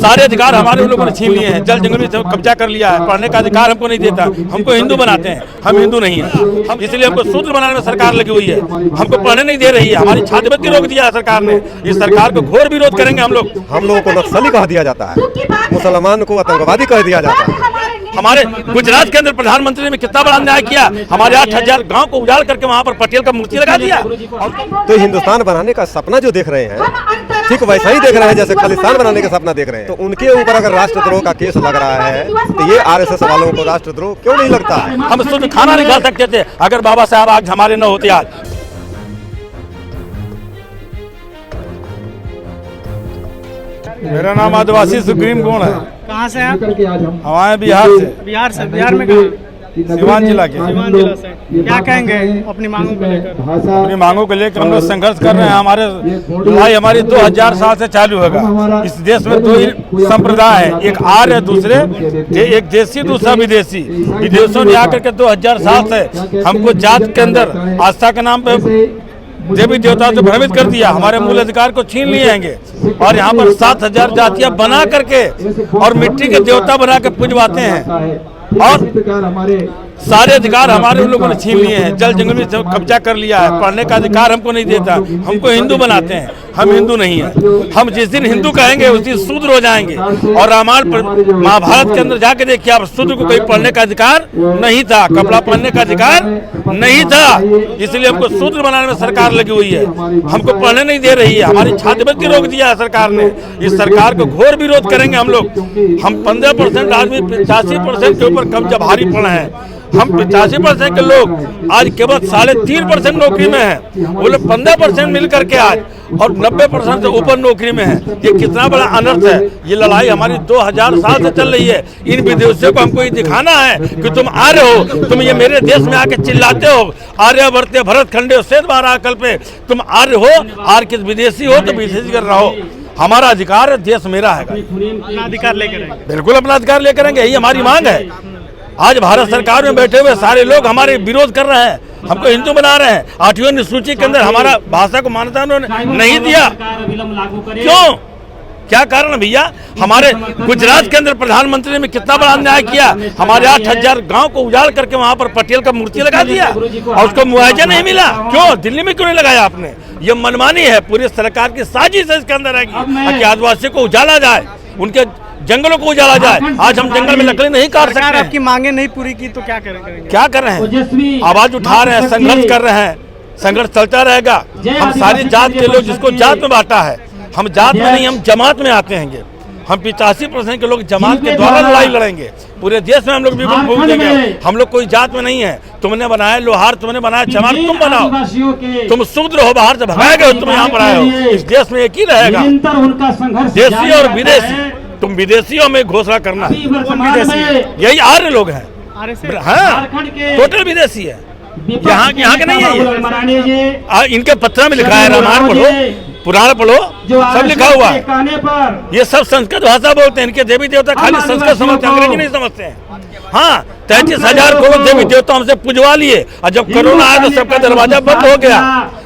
सारे अधिकार हमारे लोगों ने छीन लिए हैं। जल जंगल में कब्जा कर लिया है। पढ़ने का अधिकार हमको नहीं देता। हमको हिंदू बनाते हैं, हम हिंदू नहीं हैं। हम इसलिए हमको शूद्र बनाने में सरकार लगी हुई है। हमको पढ़ने नहीं दे रही है। हमारी छात्रवृत्ति रोक दिया है सरकार ने। इस सरकार को घोर विरोध करेंगे हम लोग। हम लोगों को नक्सली कह दिया जाता है, मुसलमान को आतंकवादी कह दिया जाता है। हमारे गुजरात के अंदर प्रधानमंत्री ने कितना बड़ा अन्याय किया। हमारे 8,000 गांव को उजाड़ करके वहां पर पटेल का मूर्ति लगा दिया। तो हिंदुस्तान बनाने का सपना जो देख रहे हैं, ठीक वैसा ही देख रहे हैं जैसे खालिस्तान बनाने का सपना देख रहे हैं। तो उनके ऊपर अगर राष्ट्रद्रोह का केस लग रहा है तो ये आरएसएस वालों को राष्ट्रद्रोह क्यों नहीं लगता है? हम शुद्ध खाना नहीं खा सकते थे अगर बाबा साहब आज हमारे न होते। आज मेरा नाम आदिवासी सुग्रीम गुण है। कहाँ से आप? हमारे बिहार से। बिहार में कहाँ? सीवान जिला के। सीवान जिला से। क्या कहेंगे अपनी मांगों को लेकर? अपनी मांगों को लेकर हम लोग संघर्ष कर रहे हैं। हमारे लड़ाई हमारी 2000 साल से चालू होगा। इस देश में दो ही संप्रदाय है, एक आर्य है, दूसरे एक देशी, दूसरा विदेशी। विदेशों ने आकर के 2000 साल से हमको जात के अंदर आस्था के नाम पे देवी देवता से भ्रमित कर दिया। हमारे मूल अधिकार को छीन लिए हैंगे और यहाँ पर 7000 जातियां बना करके और मिट्टी के देवता बना के पूजवाते हैं और सारे अधिकार हमारे लोगों ने छीन लिए हैं। जल जंगल में कब्जा कर लिया है। पढ़ने का अधिकार हमको नहीं देता। हमको हिंदू बनाते हैं, हम हिंदू नहीं हैं। हम जिस दिन हिंदू कहेंगे उस दिन शूद्र हो जाएंगे। और रामायण महाभारत के अंदर जाके देखिए आप, शूद्र को कहीं पढ़ने का अधिकार नहीं था, कपड़ा पहनने का अधिकार नहीं था। इसलिए हमको शूद्र बनाने में सरकार लगी हुई है। हमको पढ़ने नहीं दे रही है। हमारी छात्रवृत्ति रोक दिया है सरकार ने। इस सरकार को घोर विरोध करेंगे हम लोग। हम 15% आदमी 85% के ऊपर कब्जा भारी पड़े हैं। हम 85% के लोग आज केवल 3.5% नौकरी में हैं। वो लोग 15% मिल करके आज और 90% से ऊपर नौकरी में है। ये कितना बड़ा अनर्थ है। ये लड़ाई हमारी 2000 साल से चल रही है। इन विदेशियों को हमको ये दिखाना है कि तुम आर्य हो, तुम ये मेरे देश में आके चिल्लाते हो आर्य वर्ते भरत खंडे से बारह कल पे तुम आर्य हो, आर्य किस विदेशी हो तो विदेशी कर रहो। हमारा अधिकार है, देश मेरा है। अपना अधिकार लेकर बिल्कुल अपना अधिकार लेकर आएंगे, यही हमारी मांग है। आज भारत सरकार में बैठे हुए सारे लोग हमारे विरोध कर रहे हैं, हमको हिंदू बना रहे हैं। 8वीं अनुसूची के अंदर हमारा भाषा को मान्यता उन्होंने नहीं दिया। क्यों? क्या कारण भैया? हमारे गुजरात के अंदर प्रधानमंत्री ने कितना बड़ा अन्याय किया। हमारे 8000 गांव को उजाड़ करके वहां पर पटेल का मूर्ति लगा दिया और उसको मुआवजा नहीं मिला। क्यों? दिल्ली में क्यों नहीं लगाया आपने? ये मनमानी है, पूरी सरकार की साजिश है इसके अंदर है कि आदिवासियों को उजाला जाए, उनके जंगलों को उजाला जाए। आज हम जंगल में लकड़ी नहीं काट सकते। आपकी मांगे नहीं पूरी की तो क्या करेंगे? क्या कर रहे हैं? आवाज उठा रहे हैं, संघर्ष कर रहे हैं। संघर्ष चलता रहेगा। हम सारी जात के लोग, जिसको जात में बांटा है, हम जात में नहीं, हम जमात में आते हैं। हम 85% के लोग जमात के द्वारा लड़ाई लड़ेंगे। पूरे देश में हम लोग बिल्कुल भूल देंगे। हम लोग कोई जात में नहीं है। तुमने बनाया लोहार, तुमने बनाया चमार, तुम बनाओ। तुम शूद्र हो, बाहर से भगाए गए, तुम यहाँ पर आए हो। इस देश में एक ही रहेगा, देशी और विदेशी। तुम विदेशियों में घोषणा करना है। यही आर्य लोग हैं। हाँ, टोटल विदेशी है। यहाँ के नहीं है। इनके पत्र में लिखा है, रामायण पढ़ो, पुराण पढ़ो, सब लिखा हुआ है। ये सब संस्कृत भाषा बोलते हैं। इनके देवी देवता खाली संस्कृत समझते हैं, अंग्रेजी नहीं समझते हैं। हाँ, 33,000 करोड़ देवी देवता हमसे पुजवा लिए और जब कोरोना आया तो सबका दरवाजा बंद हो गया।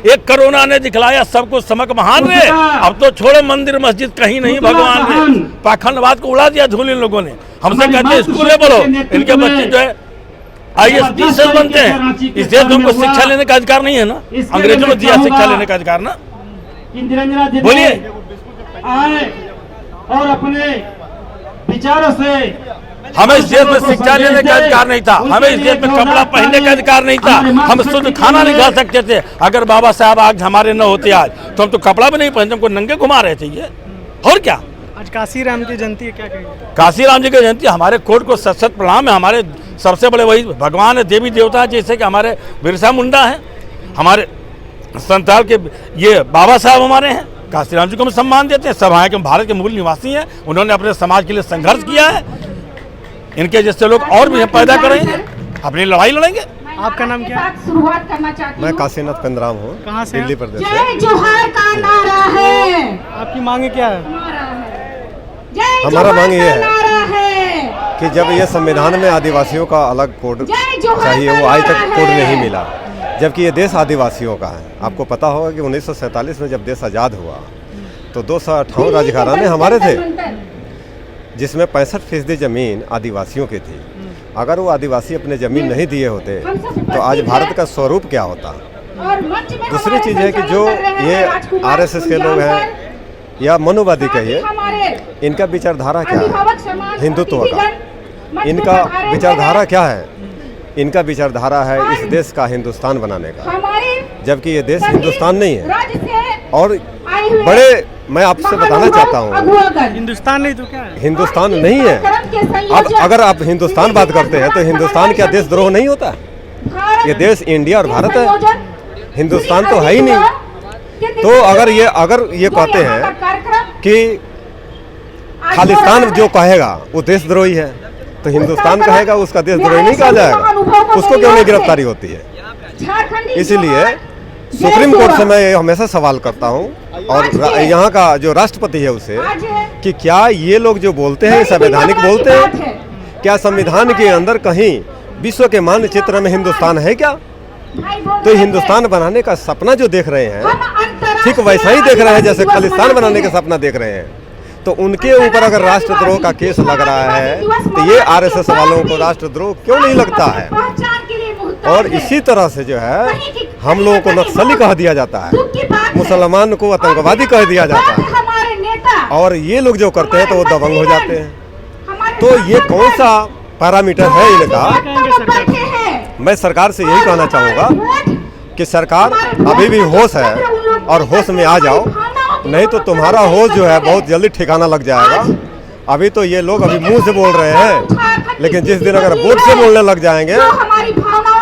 एक कोरोना ने दिखलाया सबको समक महान रे। अब तो छोड़ो मंदिर मस्जिद कहीं नहीं भगवान रे। पाखंडवाद को उड़ा दिया धूल इन लोगों ने। हमसे कहते हैं स्कूल में पढ़ो, इनके बच्चे जो है IAS टीचर बनते हैं। इस देश में हमको शिक्षा लेने का अधिकार नहीं है ना? अंग्रेजों ने दिया शिक्षा लेने का अधिकार ना। बोलिए। और अपने विचारों से हमें इस देश में शिक्षा लेने का अधिकार नहीं था। हमें इस देश में कपड़ा पहनने का अधिकार नहीं था। हम शुद्ध खाना नहीं खा सकते थे अगर बाबा साहब आज हमारे न होते। आज तो हम तो कपड़ा भी नहीं पहनते, हमको नंगे घुमा रहे थे। ये और क्या? आज काशी राम की जयंती है, क्या कहेंगे? काशी राम जी की जयंती, हमारे कोर्ट को सत सत प्रणाम है। हमारे सबसे बड़े वही भगवान है, देवी देवता है। जैसे कि हमारे बिरसा मुंडा है, हमारे संताल के ये बाबा साहब हमारे हैं। काशी राम जी को हम सम्मान देते हैं। सब यहाँ के भारत के मूल निवासी हैं। उन्होंने अपने समाज के लिए संघर्ष किया है। इनके जैसे लोग और भी पैदा करेंगे, अपनी लड़ाई लड़ेंगे। आपका नाम क्या है? शुरुआत करना चाहती हूँ। मैं काशीनाथ पेंद्राम हूँ। कहाँ से? दिल्ली प्रदेश से। जय जोहार का नारा है। आपकी मांगे क्या है? हमारा मांग ये है कि जब ये संविधान में आदिवासियों का अलग कोड चाहिए, वो आज तक कोड नहीं मिला, जबकि ये देश आदिवासियों का है। आपको पता होगा कि 1947 में जब देश आज़ाद हुआ तो 258 राजघराने हमारे थे। जिसमें 65% ज़मीन आदिवासियों की थी। अगर वो आदिवासी अपने ज़मीन नहीं दिए होते तो आज भारत का स्वरूप क्या होता। दूसरी चीज़ है कि जो ये आरएसएस के लोग हैं या मनुवादी कहिए, इनका विचारधारा क्या है हिंदुत्व का, इनका विचारधारा क्या है? इनका विचारधारा है इस देश का हिंदुस्तान बनाने का, जबकि ये देश हिंदुस्तान नहीं है। और बड़े मैं आपसे बताना चाहता हूँ, हिंदुस्तान नहीं तो क्या है? हिंदुस्तान नहीं है। अब अगर आप हिंदुस्तान बात करते हैं तो हिंदुस्तान क्या देशद्रोह नहीं होता? ये देश इंडिया और भारत है, हिंदुस्तान तो है ही नहीं। तो अगर ये कहते हैं कि खालिस्तान जो कहेगा वो देशद्रोही है, तो हिंदुस्तान कहेगा उसका देशद्रोही नहीं कहा जाएगा? उसको क्यों नहीं गिरफ्तारी होती है? इसीलिए सुप्रीम कोर्ट से मैं ये हमेशा सवाल करता हूँ और यहाँ का जो राष्ट्रपति है उसे, कि क्या ये लोग जो बोलते हैं संवैधानिक बोलते हैं? क्या संविधान के अंदर कहीं विश्व के मानचित्र में हिंदुस्तान है क्या? तो हिंदुस्तान बनाने का सपना जो देख रहे हैं ठीक वैसा ही देख रहे हैं जैसे खालिस्तान बनाने का सपना देख रहे हैं। तो उनके ऊपर अगर राष्ट्रद्रोह का केस लग रहा है तो ये आरएसएस वालों को राष्ट्रद्रोह क्यों नहीं लगता है? और इसी तरह से जो है हम लोगों को नक्सली कह दिया जाता है, मुसलमान को आतंकवादी कह दिया जाता है, और ये लोग जो करते हैं तो वो दबंग हो जाते हैं। तो ये कौन सा पैरामीटर है इनका? मैं सरकार से यही कहना चाहूँगा कि सरकार अभी भी होश है और होश में आ जाओ, नहीं तो तुम्हारा होश जो है बहुत जल्दी ठिकाना लग जाएगा। अभी तो ये लोग अभी मुंह से बोल रहे हैं, लेकिन जिस दिन अगर वोट से बोलने लग जाएंगे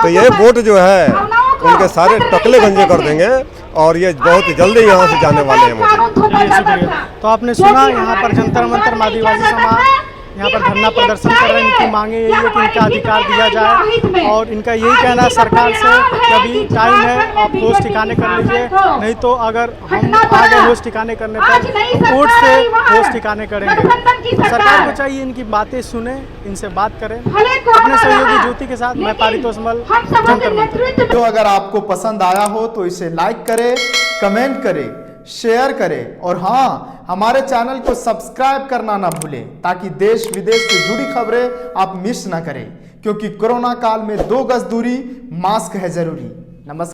तो ये वोट जो है उनके सारे टकले गंजे कर देंगे और ये बहुत जल्दी यहाँ से जाने वाले हैं। मुझे तो आपने सुना यहाँ पर जंतर मंतर आदिवासी समाज यहाँ पर धरना प्रदर्शन कर रहे हैं। इनकी मांगे यही है कि इनका अधिकार दिया जाए और इनका यही कहना है सरकार से कि अभी टाइम है, आप होश ठिकाने कर लीजिए, नहीं तो अगर हम आगे होश ठिकाने करने पर कोर्ट से होश ठिकाने करेंगे। तो सरकार को चाहिए इनकी बातें सुने, इनसे बात करें। अपने सहयोगी ज्योति के साथ मैं पारितोष मल, जंतर मंतर। तो अगर आपको पसंद आया हो तो इसे लाइक करें, कमेंट करें, शेयर करें और हाँ, हमारे चैनल को सब्सक्राइब करना ना भूलें ताकि देश विदेश से जुड़ी खबरें आप मिस ना करें, क्योंकि कोरोना काल में 2 गज दूरी, मास्क है जरूरी। नमस्कार।